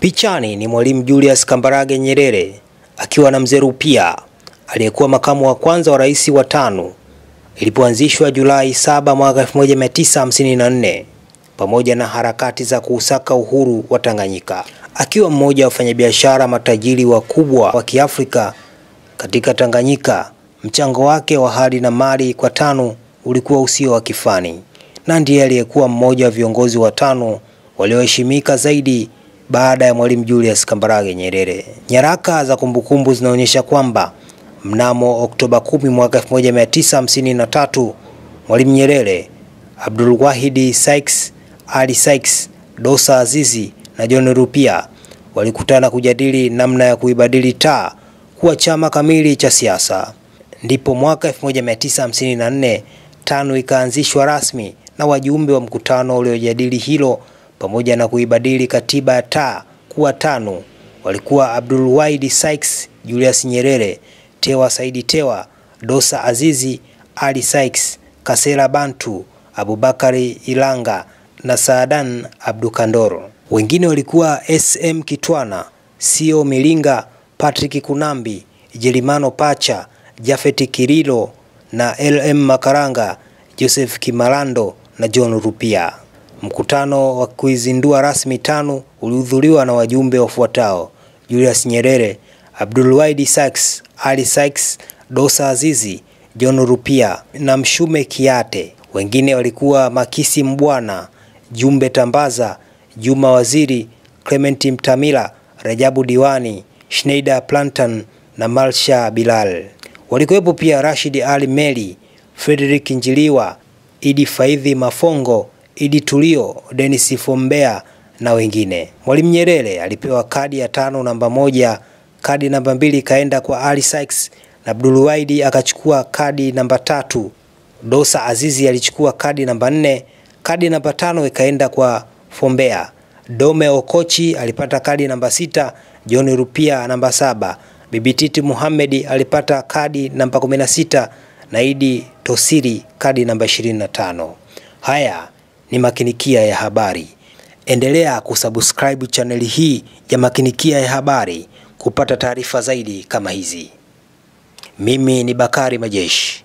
Pichani ni Mwalimu Julius Kambarage Nyerere akiwa na Mzee Rupia aliyekuwa makamu wa kwanza wa rais wa tano ilipoanzishwa Julai 7 mwaka 1954 pamoja na harakati za kuusaka uhuru wa Tanganyika. Akiwa mmoja wa wafanyabiashara matajiri wakubwa wa Kiafrika katika Tanganyika, mchango wake wa hali na mali kwa tano ulikuwa usio wa kifani, na ndiye aliyekuwa mmoja wa viongozi wa tano walioheshimika zaidi baada ya Mwalimu Julius Kambarage Nyerere. Nyaraka za kumbukumbu zinaonyesha kwamba mnamo Oktoba 10 mwaka 1953 Mwalimu Nyerere, Abdul Wahid Sykes, Ali Sykes, Dosa Azizi na John Rupia walikutana kujadili namna ya kuibadili taa kuwa chama kamili cha siasa. Ndipo mwaka 1954 tano ikaanzishwa rasmi, na wajumbe wa mkutano uliojadili hilo pamoja na kuibadili katiba ya taa kuwa tano walikuwa Abdul Wahid Sykes, Julius Nyerere, Tewa Saidi Tewa, Dosa Azizi, Ali Sykes, Kasera Bantu, Abubakari Ilanga na Saadan Abdukandoro. Wengine walikuwa SM Kitwana, Sio Milinga, Patrick Kunambi, Jelimano Pacha, Jafeti Kirilo na LM Makaranga, Joseph Kimalando na John Rupia. Mkutano wa kuizindua rasmi tano ulihudhuriwa na wajumbe wafuatao: Julius Nyerere, Abdul Wahid Sykes, Ali Sykes, Dosa Azizi, John Rupia na Mshume Kiate. Wengine walikuwa Makisi Mbwana, Jumbe Tambaza, Juma Waziri, Clement Mtamila, Rajabu Diwani, Schneider Plantan na Malsha Bilal. Walikuwepo pia Rashid Ali Meli, Frederick Njiliwa, Idi Faidhi Mafongo, Idi Tulio, Dennis Fombea na wengine. Mwalimu Nyerere alipewa kadi ya tano namba 1, kadi namba 2 kaenda kwa Ali Sykes na Abdul Wahid akachukua kadi namba 3. Dosa Azizi alichukua kadi namba 4, kadi namba 5 ikaenda kwa Fombea. Dome Okochi alipata kadi namba 6, John Rupia namba 7, Bibi Titi Muhammad alipata kadi namba 16 na Idi Tosiri kadi namba 25. Haya ni Makinikia ya Habari. Endelea kusubscribe channel hii ya Makinikia ya Habari kupata taarifa zaidi kama hizi. Mimi ni Bakari Majeshi.